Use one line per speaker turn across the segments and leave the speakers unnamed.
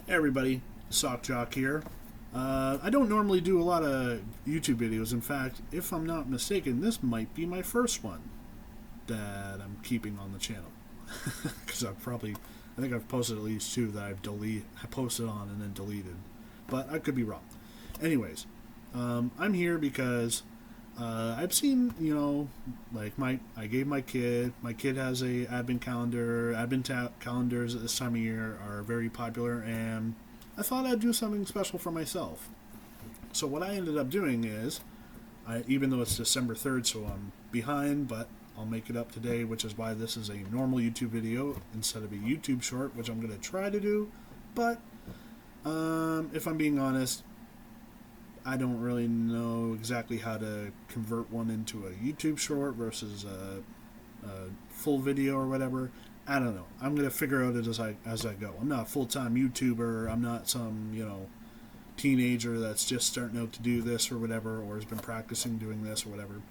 Hey everybody, Sock Jock here. I don't normally do a lot of YouTube videos. In fact, if I'm not mistaken, this might be my first one that I'm keeping on the channel. Because I think I've posted at least two that I posted on and then deleted. But I could be wrong. Anyways, I'm here because I've seen, I gave my kid has a advent calendar. Calendars at this time of year are very popular, and I thought I'd do something special for myself. So what I ended up doing is, even though it's December 3rd, so I'm behind, but I'll make it up today, which is why this is a normal YouTube video instead of a YouTube short, which I'm going to try to do. But if I'm being honest, I don't really know exactly how to convert one into a YouTube short versus a full video or whatever. I don't know. I'm going to figure out it as I go. I'm not a full-time YouTuber. I'm not some, teenager that's just starting out to do this or whatever, or has been practicing doing this or whatever.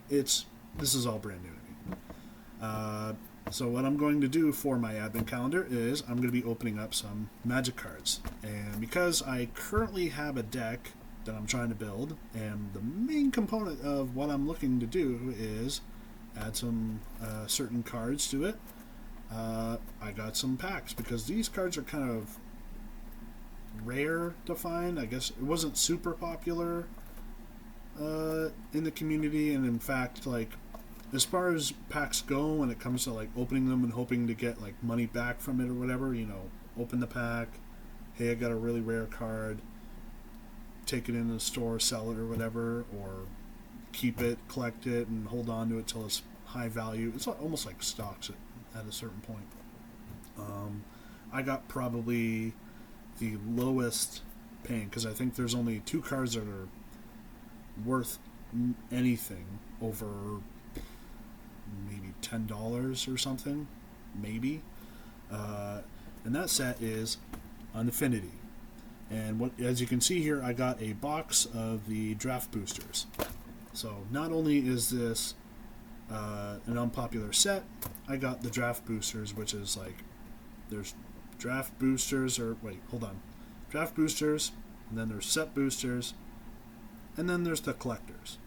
This is all brand new to me. So what I'm going to do for my advent calendar is I'm going to be opening up some magic cards. And because I currently have a deck that I'm trying to build, and the main component of what I'm looking to do is add some certain cards to it. I got some packs because these cards are kind of rare to find. I guess it wasn't super popular in the community, and in fact, as far as packs go, when it comes to opening them and hoping to get money back from it or whatever, open the pack, hey, I got a really rare card, take it in the store, sell it or whatever, or keep it, collect it, and hold on to it till it's high value. It's almost like stocks at a certain point. I got probably the lowest paying, because I think there's only two cards that are worth anything over maybe $10 or something, maybe. And that set is Unedited. And as you can see here, I got a box of the draft boosters. So not only is this an unpopular set, I got the draft boosters, which is there's draft boosters, draft boosters, and then there's set boosters, and then there's the collectors.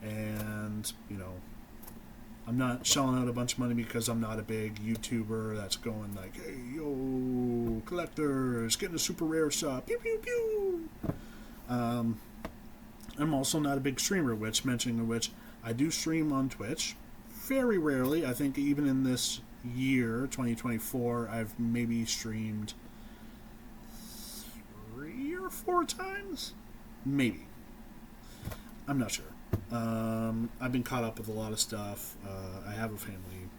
And, I'm not shelling out a bunch of money because I'm not a big YouTuber that's going hey, yo, collectors, getting a super rare stuff, pew, pew, pew. I'm also not a big streamer, mentioning of which, I do stream on Twitch, very rarely. I think even in this year, 2024, I've maybe streamed 3 or 4 times? Maybe. I'm not sure. I've been caught up with a lot of stuff. I have a family,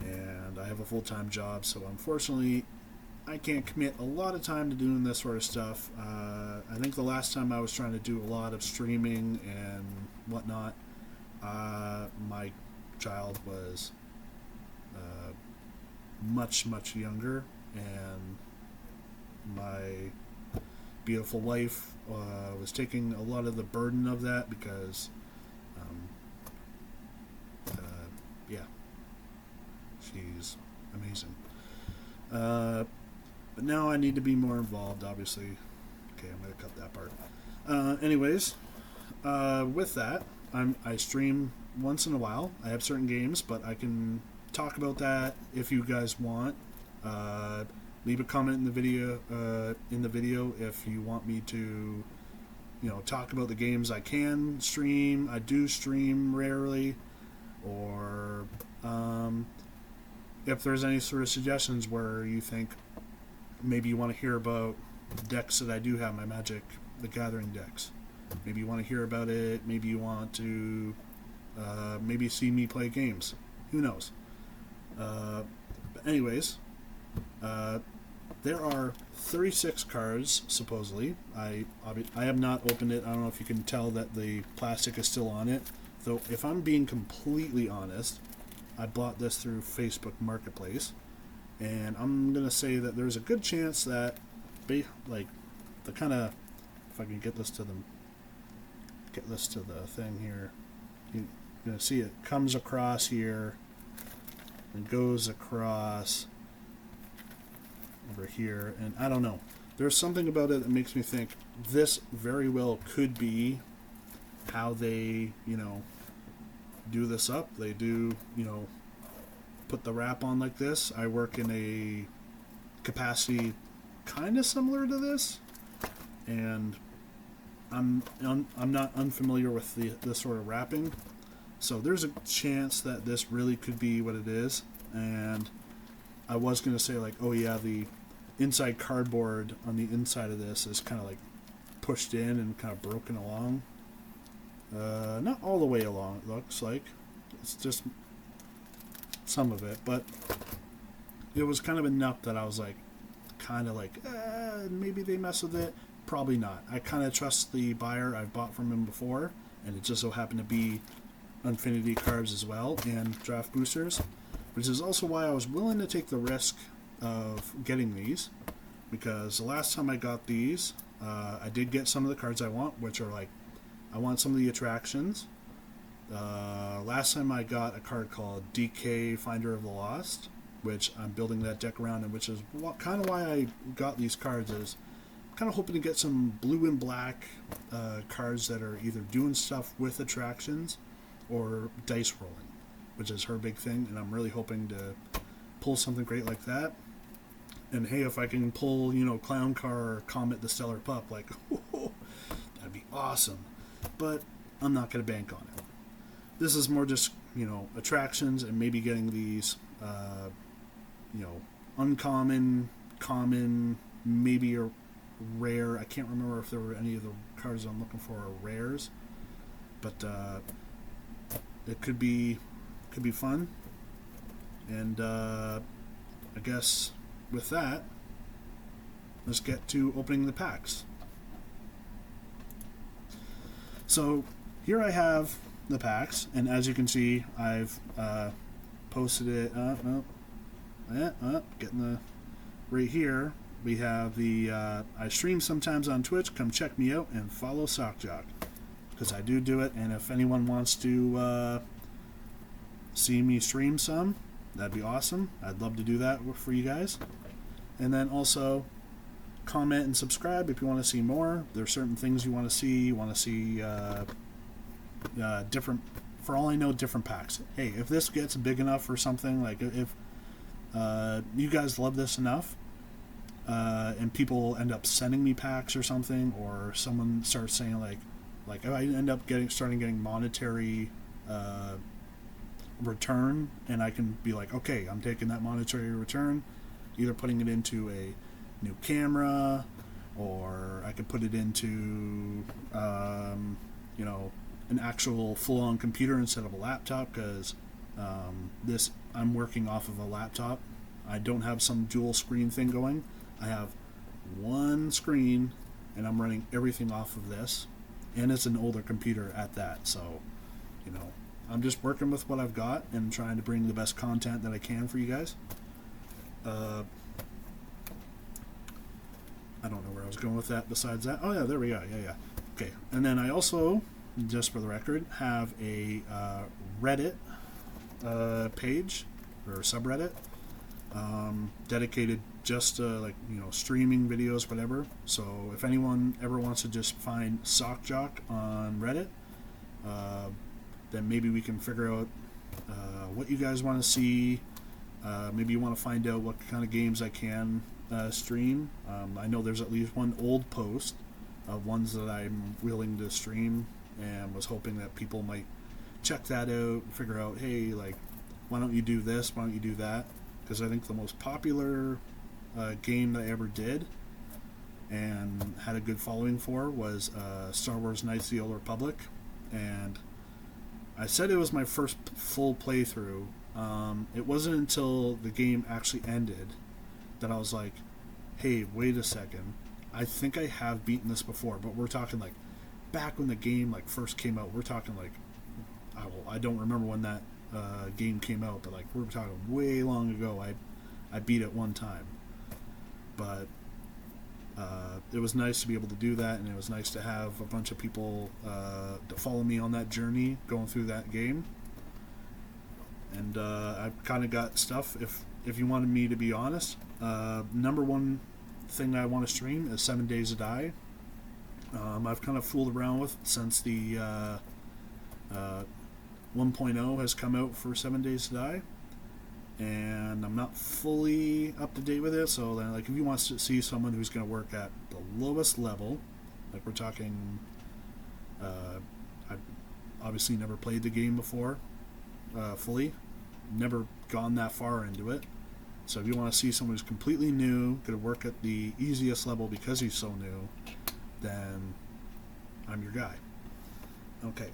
and I have a full-time job, so unfortunately, I can't commit a lot of time to doing this sort of stuff. I think the last time I was trying to do a lot of streaming and whatnot, my child was much, much younger, and my beautiful wife was taking a lot of the burden of that because, she's amazing. But now I need to be more involved, obviously. Okay, I'm going to cut that part. Anyways, with that, I stream once in a while. I have certain games, but I can talk about that if you guys want. Leave a comment in the video if you want me to, talk about the games I can stream. I do stream rarely, or if there's any sort of suggestions where you think maybe you want to hear about decks that I do have, my Magic the Gathering decks. Maybe you want to hear about it. Maybe you want to maybe see me play games. Who knows? But anyways, there are 36 cards, supposedly. I have not opened it. I don't know if you can tell that the plastic is still on it. Though, if I'm being completely honest, I bought this through Facebook Marketplace. And I'm going to say that there's a good chance that, if I can get this to the thing here, you're going to see it comes across here and goes across over here, and I don't know. There's something about it that makes me think this very well could be how they, do this up. They do, put the wrap on like this. I work in a capacity kind of similar to this, and I'm not unfamiliar with the sort of wrapping, so there's a chance that this really could be what it is. And I was going to say, like, oh yeah, the inside cardboard on the inside of this is kind of like pushed in and kind of broken along. Not all the way along, it looks like. It's just some of it, but it was kind of enough that I was like, maybe they mess with it. Probably not. I kind of trust the buyer. I've bought from him before, and it just so happened to be Infinity cards as well, and draft boosters, which is also why I was willing to take the risk of getting these, because the last time I got these, I did get some of the cards I want, which are like, I want some of the attractions. Last time I got a card called DK Finder of the Lost, which I'm building that deck around, and which is kind of why I got these cards, is kind of hoping to get some blue and black cards that are either doing stuff with attractions or dice rolling, which is her big thing, and I'm really hoping to pull something great like that. And hey, if I can pull, Clown Car or Comet the Stellar Pup, like, that'd be awesome. But I'm not going to bank on it. This is more just, attractions, and maybe getting these, uncommon, common, maybe a rare. I can't remember if there were any of the cards I'm looking for are rares, but it could be fun. And I guess with that, let's get to opening the packs. So here I have the packs, and as you can see, I've posted it. Getting the right here. We have the I stream sometimes on Twitch. Come check me out and follow Sockjock, because I do it. And if anyone wants to see me stream some, that'd be awesome. I'd love to do that for you guys. And then also comment and subscribe if you want to see more. There's certain things you want to see. You want to see different, for all I know, different packs. Hey, if this gets big enough or something, like if you guys love this enough, and people end up sending me packs or something, or someone starts saying like I end up starting getting monetary return, and I can be like, okay, I'm taking that monetary return, either putting it into a new camera, or I could put it into an actual full-on computer instead of a laptop, because this, I'm working off of a laptop. I don't have some dual screen thing going. I have one screen, and I'm running everything off of this, and it's an older computer at that. So, I'm just working with what I've got and trying to bring the best content that I can for you guys. I don't know where I was going with that besides that. Oh yeah, there we go. Yeah. Okay, and then I also, just for the record, have a Reddit page or subreddit dedicated just to streaming videos, whatever. So if anyone ever wants to just find Sockjock on Reddit, then maybe we can figure out what you guys want to see. Maybe you want to find out what kind of games I can stream. I know there's at least one old post of ones that I'm willing to stream, and was hoping that people might check that out and figure out, hey, like, why don't you do this, why don't you do that? Because I think the most popular game that I ever did and had a good following for was Star Wars Knights of the Old Republic, and I said it was my first full playthrough. It wasn't until the game actually ended that I was like, hey, wait a second, I think I have beaten this before, but we're talking like back when the game first came out. We're talking like, I don't remember when that game came out, but we're talking way long ago. I beat it one time, but it was nice to be able to do that, and it was nice to have a bunch of people to follow me on that journey going through that game. And I've kind of got stuff. If if you wanted me to be honest, number one thing I want to stream is 7 Days to Die. I've kind of fooled around with since the 1.0 has come out for 7 Days to Die, and I'm not fully up to date with it. So then, like, if you want to see someone who's going to work at the lowest level, like we're talking, I've obviously never played the game before fully, never gone that far into it. So if you want to see someone who's completely new, going to work at the easiest level because he's so new, then I'm your guy. Okay.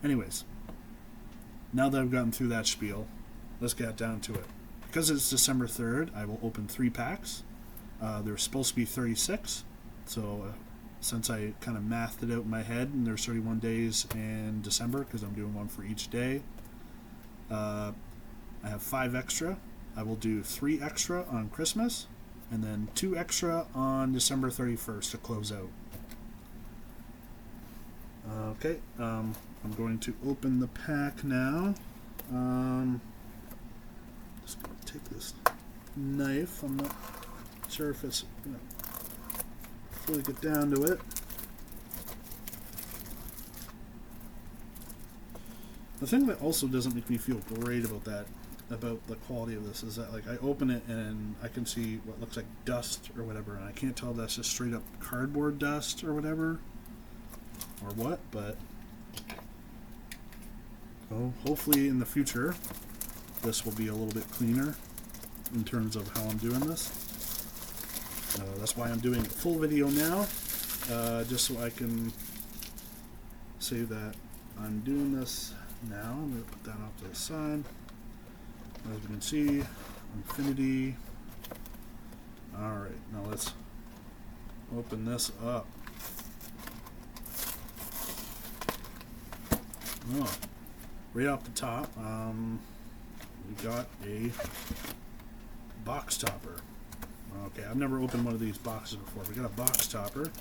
Anyways, now that I've gotten through that spiel, let's get down to it. Because it's December 3rd, I will open 3 packs. There's supposed to be 36, so since I kind of mathed it out in my head, and there's 31 days in December, because I'm doing one for each day, I have 5 extra. I will do 3 extra on Christmas, and then 2 extra on December 31st to close out. Okay, I'm going to open the pack now. Just going to take this knife. I'm not sure if it's going to fully get down to it. The thing that also doesn't make me feel great about the quality of this, is that, like, I open it and I can see what looks like dust or whatever, and I can't tell if that's just straight up cardboard dust or whatever, or what, but hopefully in the future this will be a little bit cleaner in terms of how I'm doing this. That's why I'm doing a full video now, just so I can say that I'm doing this now. I'm going to put that off to the side. As you can see, Infinity. Alright, now let's open this up. Oh, right off the top, we got a box topper. Okay, I've never opened one of these boxes before. We got a box topper.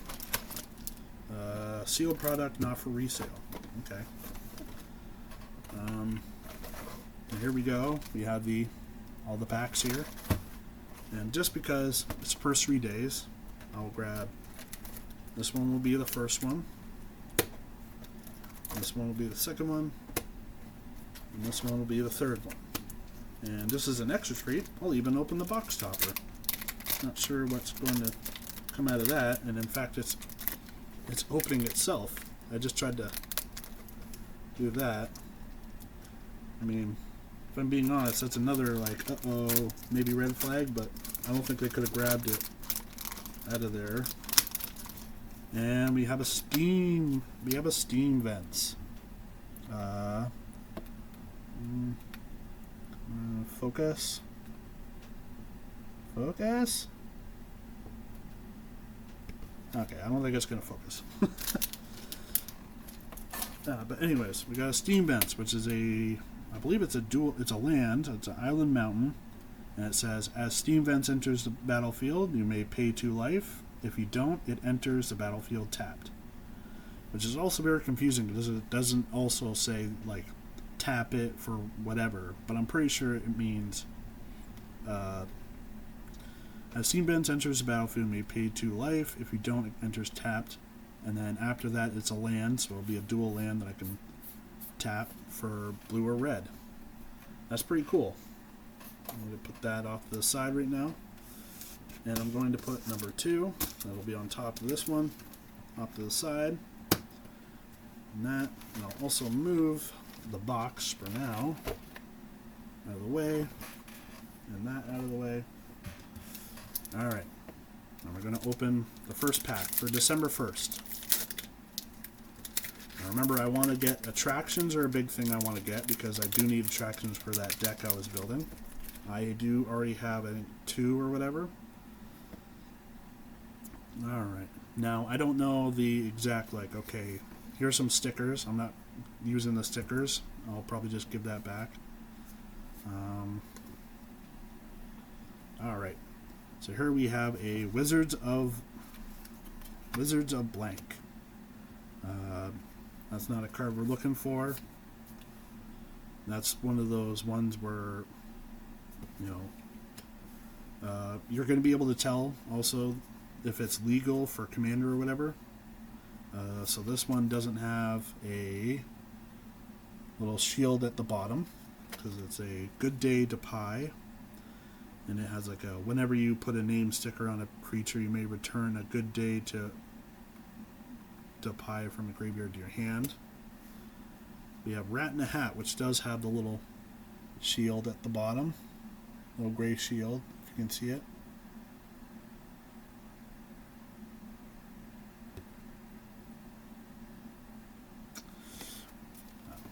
Sealed product, not for resale. Okay. And here we go. We have all the packs here. And just because it's the first 3 days, I'll grab this one. Will be the first one. This one will be the second one. And this one will be the third one. And just as an extra treat, I'll even open the box topper. Not sure what's going to come out of that, and in fact it's opening itself. I just tried to do that. I mean, if I'm being honest, that's another, like, uh-oh, maybe red flag, but I don't think they could have grabbed it out of there. And we have a steam vents. Focus. Focus? Okay, I don't think it's going to focus. But anyways, we got a steam vents, which is I believe it's it's an island mountain, and it says, as steam vents enters the battlefield, you may pay 2 life. If you don't, it enters the battlefield tapped. Which is also very confusing, because it doesn't also say, like, tap it for whatever, but I'm pretty sure it means, as steam vents enters the battlefield, you may pay 2 life. If you don't, it enters tapped. And then after that, it's a land, so it'll be a dual land that I can tap for blue or red. That's pretty cool. I'm going to put that off to the side right now. And I'm going to put number 2. That'll be on top of this one, off to the side. And I'll also move the box for now out of the way. And that out of the way. Alright. Now we're going to open the first pack for December 1st. Now remember, I want to get attractions, are a big thing I want to get, because I do need attractions for that deck I was building. I do already have, I think, 2 or whatever. Alright. Now, I don't know the exact, like, okay, here's some stickers. I'm not using the stickers. I'll probably just give that back. Alright. So here we have a Wizards of Blank. That's not a card we're looking for. That's one of those ones where, you know, you're going to be able to tell also if it's legal for commander or whatever. So this one doesn't have a little shield at the bottom because it's a good day to pie, and it has like a whenever you put a name sticker on a creature, you may return a good day to pie from a graveyard to your hand. We have Rat in a Hat, which does have the little shield at the bottom, little gray shield, if you can see it.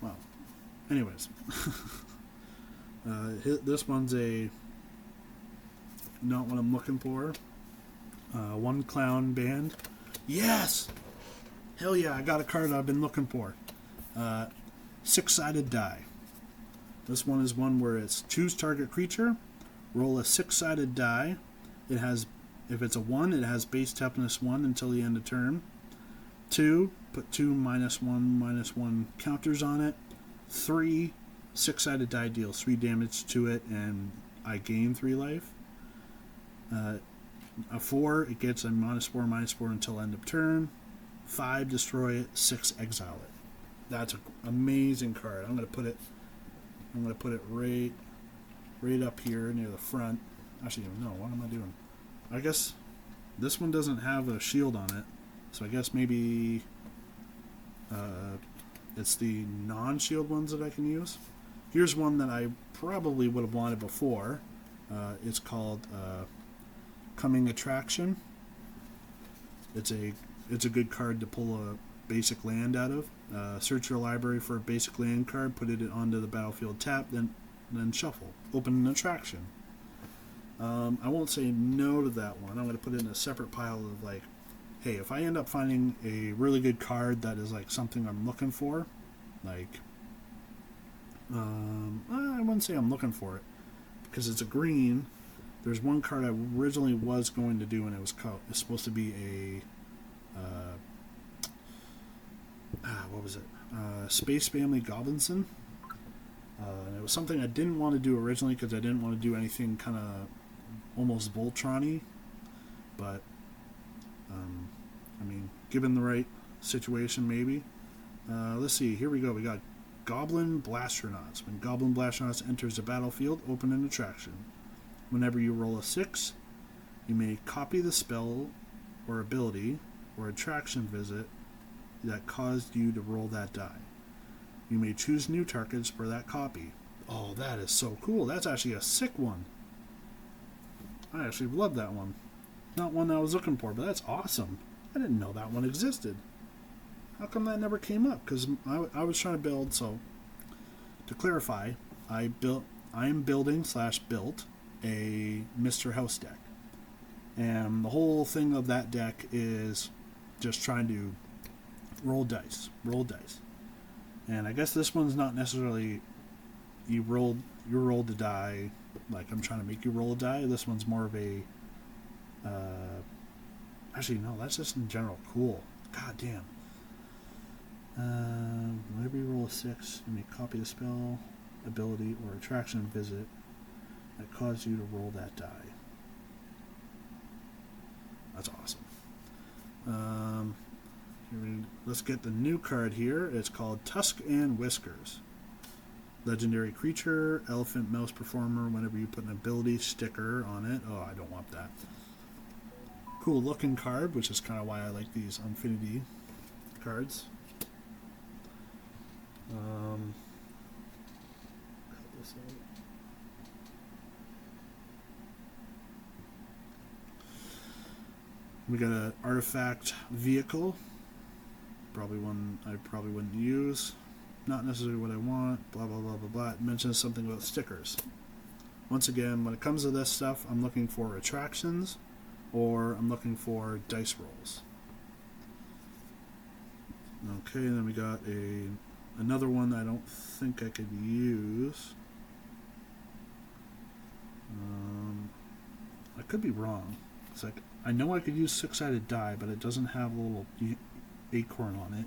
Well, anyways, this one's a not what I'm looking for. One clown band. Yes! Hell yeah, I got a card I've been looking for. Six-sided die. This one is one where it's choose target creature, roll a six-sided die. It has, if it's a 1, it has base toughness 1 until the end of turn. 2, put 2 -1/-1 counters on it. 3, six-sided die deals 3 damage to it, and I gain 3 life. A 4, it gets a -4/-4 until end of turn. 5, destroy it. 6, exile it. That's an amazing card. I'm gonna put it right up here near the front. Actually, no. What am I doing? I guess this one doesn't have a shield on it, so I guess maybe it's the non-shield ones that I can use. Here's one that I probably would have wanted before. It's called Coming Attraction. It's a good card to pull a basic land out of. Search your library for a basic land card, put it onto the battlefield tap, then shuffle. Open an attraction. I won't say no to that one. I'm going to put it in a separate pile of like, hey, if I end up finding a really good card that is like something I'm looking for, like, I wouldn't say I'm looking for it because it's a green. There's one card I originally was going to do, and it's supposed to be a what was it? Space Family Goblinson. And it was something I didn't want to do originally because I didn't want to do anything kind of almost Voltron-y. But, I mean, given the right situation, maybe. Let's see. Here we go. We got Goblin Blastronauts. When Goblin Blastronauts enters the battlefield, open an attraction. Whenever you roll a 6, you may copy the spell or ability or attraction visit that caused you to roll that die. You may choose new targets for that copy. Oh, that is so cool. That's actually a sick one. I actually love that one. Not one I was looking for, but that's awesome. I didn't know that one existed. How come that never came up? Because I was trying to build, so to clarify, I am building/built a Mr. House deck. And the whole thing of that deck is just trying to roll dice. And I guess this one's not necessarily you rolled the die like I'm trying to make you roll a die. This one's more of a actually no, that's just in general cool. God damn. Whenever you roll a 6, you may copy the spell, ability, or attraction visit that caused you to roll that die. That's awesome. Let's get the new card here. It's called Tusk and Whiskers. Legendary creature, elephant mouse performer. Whenever you put an ability sticker on it. Oh, I don't want that. Cool looking card, which is kind of why I like these Infinity cards. Cut this out. We got an artifact vehicle. Probably one I probably wouldn't use. Not necessarily what I want. Blah, blah, blah, blah, blah. It mentions something about stickers. Once again, when it comes to this stuff, I'm looking for attractions or I'm looking for dice rolls. Okay, and then we got another one I don't think I could use. I could be wrong. It's like I know I could use six-sided die, but it doesn't have a little acorn on it.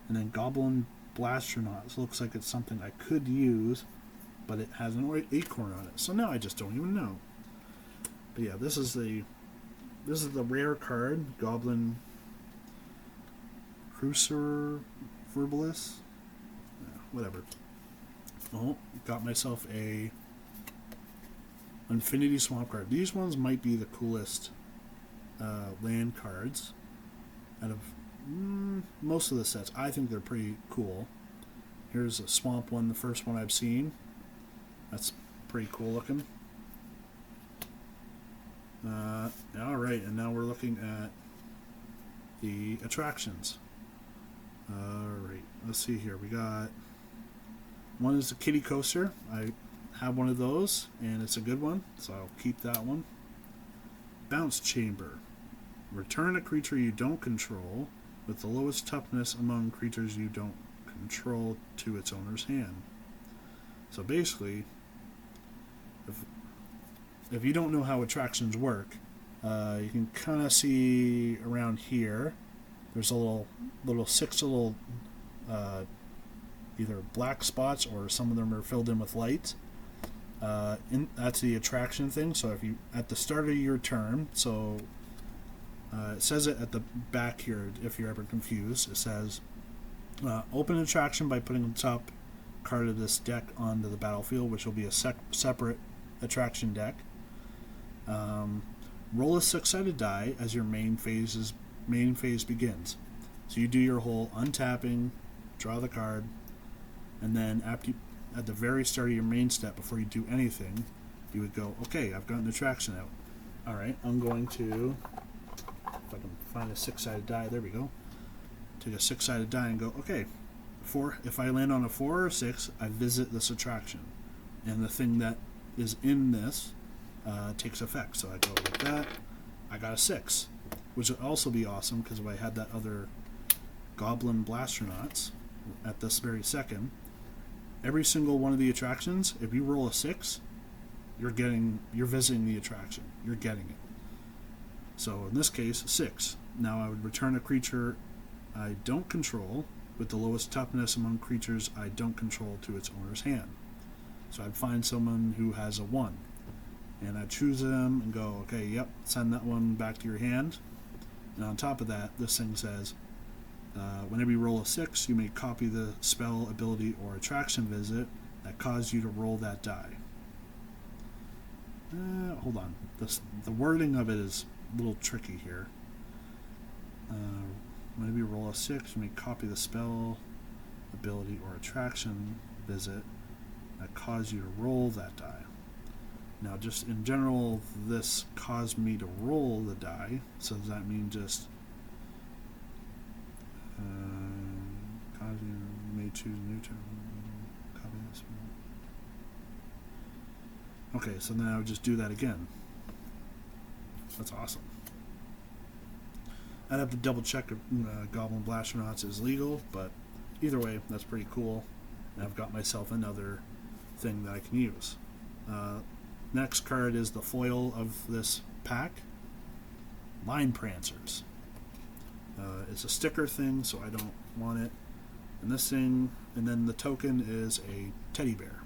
And then Goblin Blastronauts looks like it's something I could use, but it has an acorn on it. So now I just don't even know. But yeah, this is the rare card, Goblin Cruiser Verbalis. Yeah, whatever. Oh, got myself a Infinity Swamp card. These ones might be the coolest land cards out of most of the sets. I think they're pretty cool. Here's a Swamp one, the first one I've seen. That's pretty cool looking. Alright, and now we're looking at the attractions. Alright, let's see here. We got one is a kitty coaster. I have one of those, and it's a good one, so I'll keep that one. Bounce Chamber. Return a creature you don't control with the lowest toughness among creatures you don't control to its owner's hand. So basically, if you don't know how attractions work, you can kind of see around here. There's a six little either black spots, or some of them are filled in with lights. That's the attraction thing. So if you at the start of your turn, so it says it at the back here. If you're ever confused, it says open attraction by putting the top card of this deck onto the battlefield, which will be a separate attraction deck. Roll a 6-sided die as your main phase begins. So you do your whole untapping, draw the card, and then at the very start of your main step, before you do anything, you would go, okay, I've got an attraction out. Alright, I'm going to, if I can find a 6-sided die, there we go. Take a 6-sided die and go, okay, if I land on a 4 or 6, I visit this attraction. And the thing that is in this takes effect. So I go like that. I got a 6, which would also be awesome because if I had that other Goblin Blastronauts at this very second, every single one of the attractions, if you roll a 6, you're visiting the attraction. You're getting it. So in this case, 6. Now I would return a creature I don't control with the lowest toughness among creatures I don't control to its owner's hand. So I'd find someone who has a 1. And I'd choose them and go, okay, yep, send that one back to your hand. And on top of that, this thing says, whenever you roll a 6, you may copy the spell, ability, or attraction visit that caused you to roll that die. Hold on. The wording of it is a little tricky here. Whenever you roll a 6, you may copy the spell, ability, or attraction visit that caused you to roll that die. Now, just in general, this caused me to roll the die. So does that mean just cause you may choose a new turn? Copy this one. Okay, so then I would just do that again. That's awesome. I'd have to double check if Goblin Blastronauts is legal, but either way, that's pretty cool. And I've got myself another thing that I can use. Next card is the foil of this pack, Line Prancers. It's a sticker thing, so I don't want it. And this thing, and then the token is a teddy bear.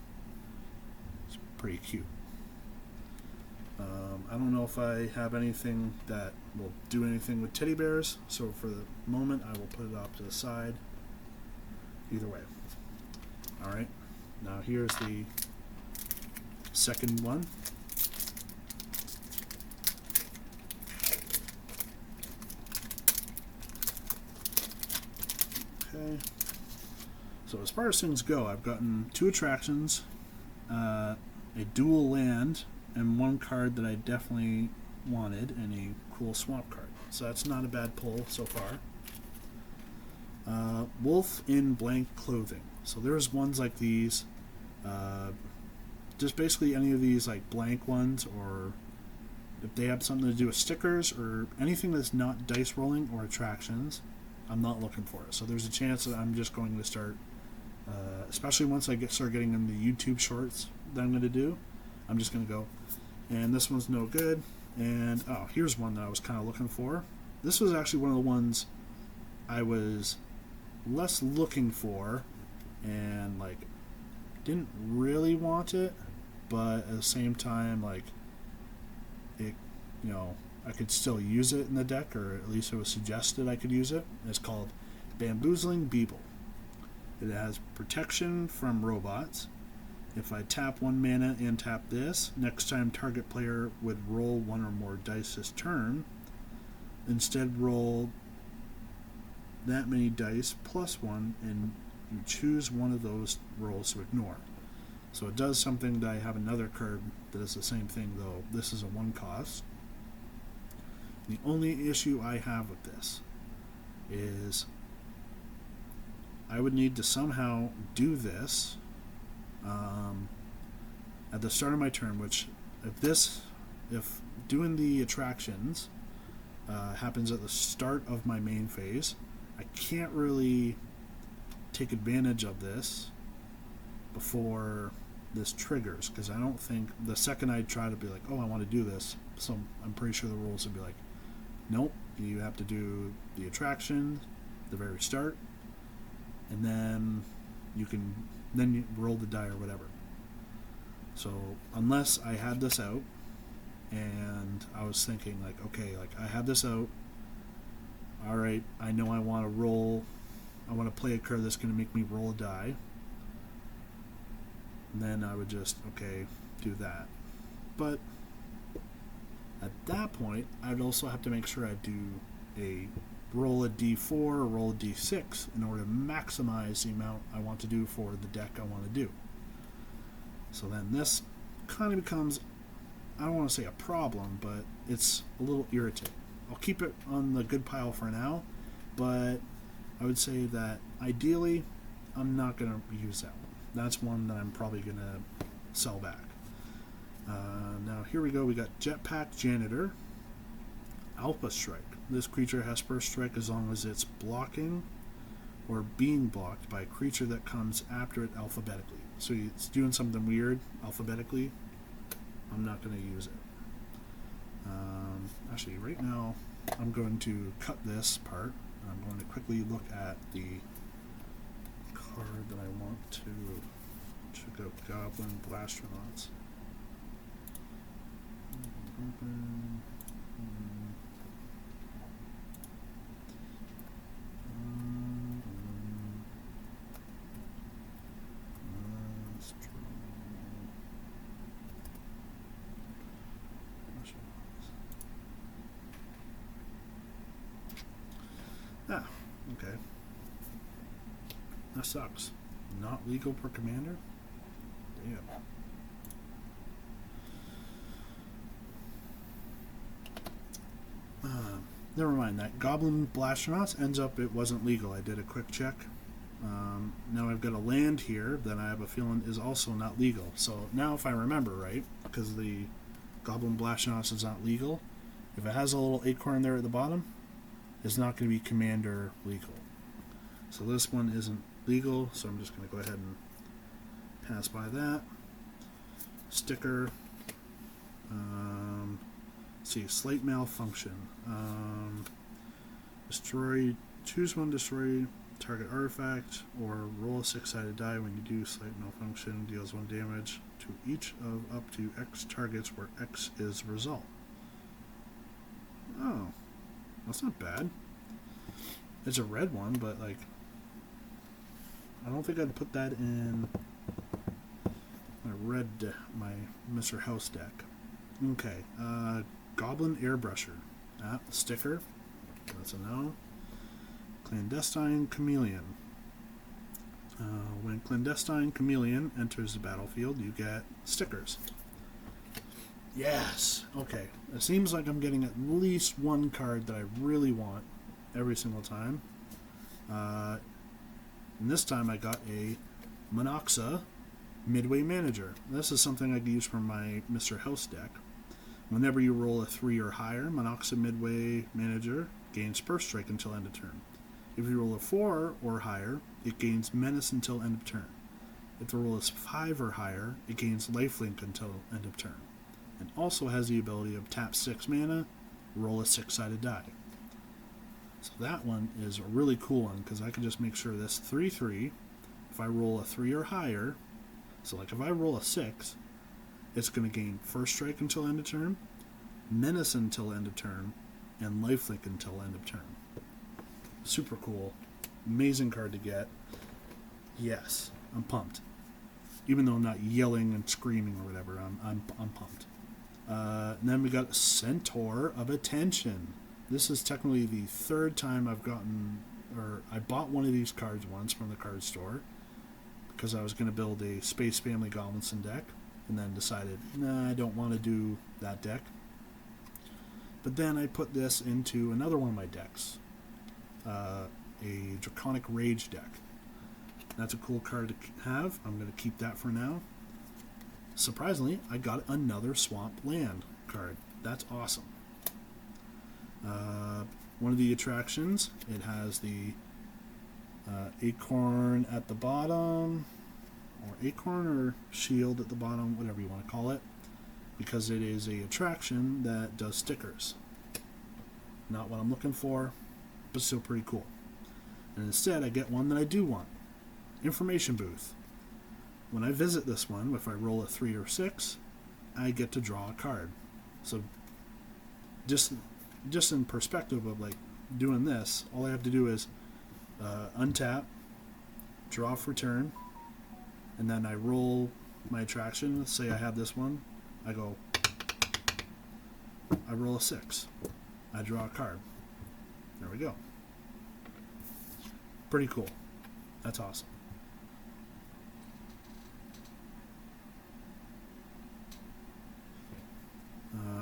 It's pretty cute. I don't know if I have anything that will do anything with teddy bears, so for the moment I will put it off to the side. Either way. Alright, now here's the second one. Okay. So as far as things go, I've gotten 2 attractions, a dual land, and 1 card that I definitely wanted, and a cool swamp card. So that's not a bad pull so far. Wolf in blank clothing. So there's ones like these. Just basically any of these like blank ones, or if they have something to do with stickers or anything that's not dice rolling or attractions, I'm not looking for it. So there's a chance that I'm just going to start, especially once I start getting in the YouTube shorts that I'm going to do, I'm just going to go, and this one's no good. And oh, here's one that I was kind of looking for. This was actually one of the ones I was less looking for, and like didn't really want it, but at the same time, like it, you know, I could still use it in the deck, or at least it was suggested I could use it. It's called Bamboozling Beeble. It has protection from robots. If I tap 1 mana and tap this, next time target player would roll 1 or more dice this turn, instead roll that many dice plus 1, and you choose one of those rolls to ignore. So it does something that I have another card that is the same thing, though this is a 1 cost. The only issue I have with this is I would need to somehow do this at the start of my turn, which if doing the attractions happens at the start of my main phase, I can't really take advantage of this before this triggers, because I don't think the second I try to be like, oh, I want to do this, so I'm pretty sure the rules would be like, nope, you have to do the attraction at the very start, and then you roll the die or whatever. So unless I had this out, and I was thinking like, okay, like I have this out, all right, I know I want to play a card that's going to make me roll a die, and then I would just, okay, do that. But at that point, I'd also have to make sure I do a roll a d4 or roll a d6 in order to maximize the amount I want to do for the deck I want to do. So then this kind of becomes, I don't want to say a problem, but it's a little irritating. I'll keep it on the good pile for now, but I would say that ideally I'm not going to use that one. That's one that I'm probably going to sell back. Now here we go. We got Jetpack Janitor, Alpha Strike. This creature has first strike as long as it's blocking or being blocked by a creature that comes after it alphabetically. So it's doing something weird alphabetically. I'm not going to use it. Actually, right now I'm going to cut this part. I'm going to quickly look at the card that I want to check out. Goblin Blastronauts. Okay. That sucks. Not legal per commander? Damn. Never mind. That Goblin Blastronauts ends up it wasn't legal. I did a quick check. Now I've got a land here that I have a feeling is also not legal. So now if I remember right, because the Goblin Blastronauts is not legal, if it has a little acorn there at the bottom, it's not going to be commander legal. So this one isn't legal, so I'm just going to go ahead and pass by that. Sticker. See, Slate Malfunction. Choose one, destroy target artifact, or roll a 6-sided die. When you do Slate Malfunction, deals 1 damage to each of up to X targets where X is result. Oh, that's not bad. It's a red one, but like, I don't think I'd put that in my Mr. House deck. Okay, Goblin Airbrusher. Sticker. That's a no. Clandestine Chameleon. When Clandestine Chameleon enters the battlefield, you get stickers. Yes! Okay. It seems like I'm getting at least one card that I really want every single time. And this time I got a Monoxa Midway Manager. This is something I can use for my Mr. House deck. Whenever you roll a 3 or higher, Monoxa Midway Manager gains first strike until end of turn. If you roll a 4 or higher, it gains menace until end of turn. If the roll is 5 or higher, it gains lifelink until end of turn. And also has the ability of tap 6 mana, roll a 6-sided die. So that one is a really cool one, because I can just make sure this 3/3 if I roll a 3 or higher, so like if I roll a 6, it's going to gain first strike until end of turn, menace until end of turn, and lifelink until end of turn. Super cool. Amazing card to get. Yes, I'm pumped. Even though I'm not yelling and screaming or whatever, I'm pumped. And then we got Centaur of Attention. This is technically the third time I've gotten, or I bought one of these cards once from the card store because I was going to build a Space Family Goblinson deck, and then decided, nah, I don't want to do that deck. But then I put this into another one of my decks, a Draconic Rage deck. That's a cool card to have. I'm going to keep that for now. Surprisingly, I got another Swamp Land card. That's awesome. One of the attractions, it has the acorn at the bottom, or acorn or shield at the bottom, whatever you want to call it, because it is a attraction that does stickers. Not what I'm looking for, but still pretty cool. And instead, I get one that I do want. Information booth. When I visit this one, if I roll a 3 or 6, I get to draw a card. So just in perspective of like doing this, all I have to do is untap, draw for turn, and then I roll my attraction. Let's say I have this one. I roll a 6. I draw a card. There we go. Pretty cool. That's awesome.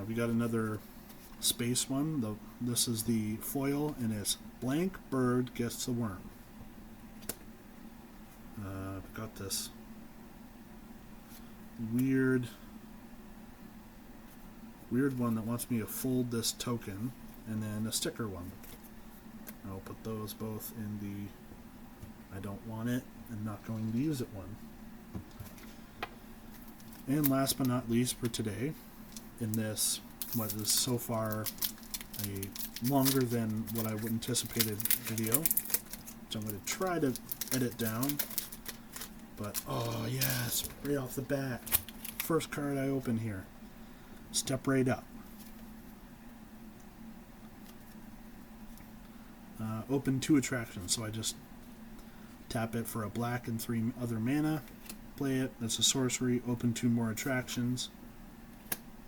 We got another space one. This is the foil, and it's blank bird gets the worm. I've got this weird one that wants me to fold this token, and then a sticker one. I'll put those both in the I don't want it and not going to use it one. And last but not least for today, in this, what is so far a longer than what I would anticipated video, which I'm going to try to edit down. But oh yes, right off the bat, first card I open here. Step right up. Open 2 attractions, so I just tap it for a black and 3 other mana. Play it. That's a sorcery. Open 2 more attractions.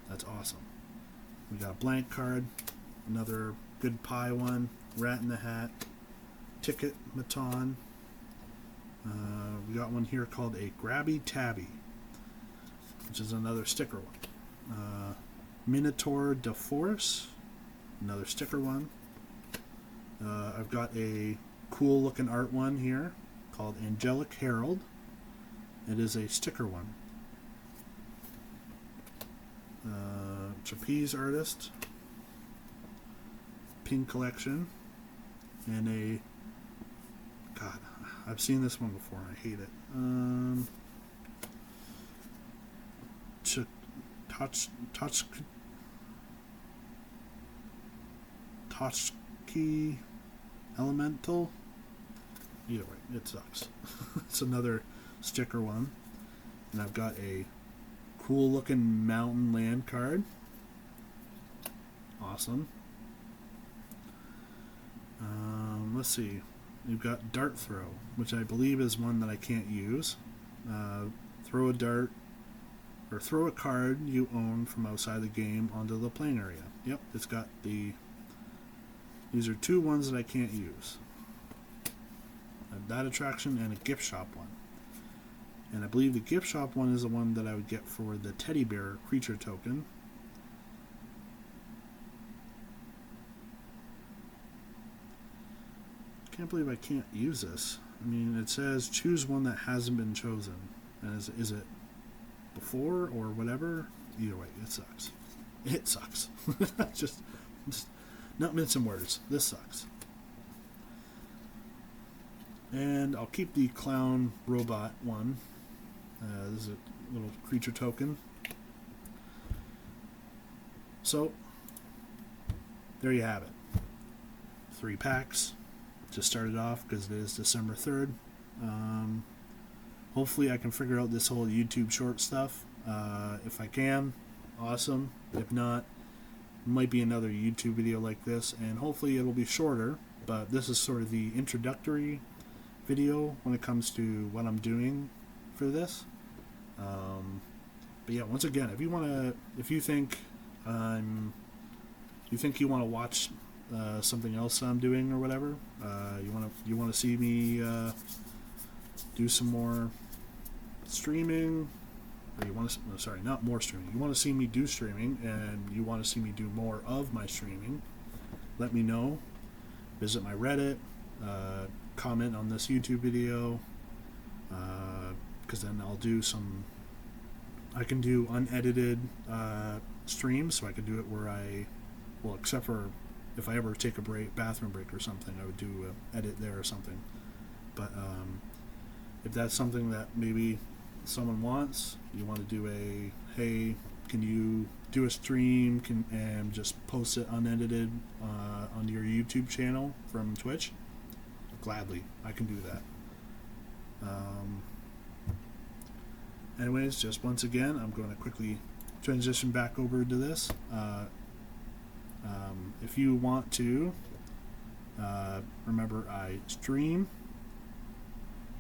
That's awesome. We got a blank card, another good pie one, Rat in the Hat, Ticket Maton. We got one here called a Grabby Tabby, which is another sticker one. Minotaur de Force, another sticker one. I've got a cool looking art one here called Angelic Herald. It is a sticker one. Trapeze Artist, Pink Collection, and a, God, I've seen this one before and I hate it. Tochki Elemental. Either way, it sucks. It's another sticker one. And I've got a cool looking mountain land card. Awesome. Let's see. We've got Dart Throw, which I believe is one that I can't use. Throw a dart, or throw a card you own from outside the game onto the playing area. Yep, it's got the... These are 2 ones that I can't use. That attraction and a gift shop one. And I believe the gift shop one is the one that I would get for the teddy bear creature token. Can't believe I can't use this. I mean, it says choose one that hasn't been chosen. And is it before or whatever? Either way, it sucks. It sucks. just not mincing words. This sucks. And I'll keep the clown robot one. This is a little creature token. So, there you have it. 3 packs. Just started off because it is December 3rd. hopefully I can figure out this whole YouTube short stuff. If I can, awesome. If not, might be another YouTube video like this, and hopefully it'll be shorter, but this is sort of the introductory video when it comes to what I'm doing for this. But yeah, once again, if you think you want to watch something else I'm doing or whatever, you want to see me do some more streaming, or you want to, sorry, not more streaming. You want to see me do streaming, and you want to see me do more of my streaming, let me know. Visit my Reddit, comment on this YouTube video, because then I can do unedited streams, so I can do it where except for if I ever take a bathroom break or something, I would do an edit there or something. But if that's something that maybe someone wants, you want to do hey, can you do a stream and just post it unedited on your YouTube channel from Twitch? Gladly, I can do that. Anyways, just once again, I'm going to quickly transition back over to this. If you want to, remember I stream,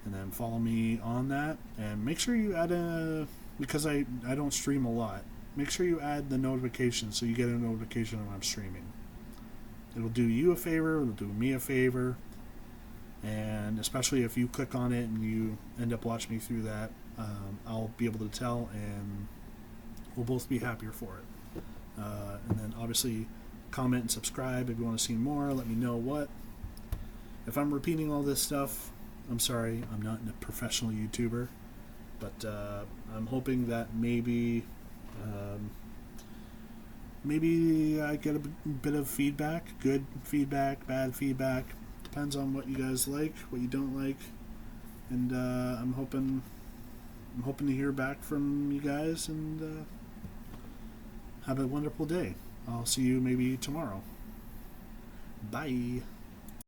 and then follow me on that, and make sure you add because I don't stream a lot, make sure you add the notification so you get a notification when I'm streaming. It'll do you a favor, it'll do me a favor, and especially if you click on it and you end up watching me through that, I'll be able to tell, and we'll both be happier for it. And then obviously comment and subscribe if you want to see more. Let me know what. If I'm repeating all this stuff, I'm sorry, I'm not a professional YouTuber, but I'm hoping that maybe I get a bit of feedback, good feedback, bad feedback. Depends on what you guys like, what you don't like, and I'm hoping to hear back from you guys, and have a wonderful day. I'll see you maybe tomorrow. Bye.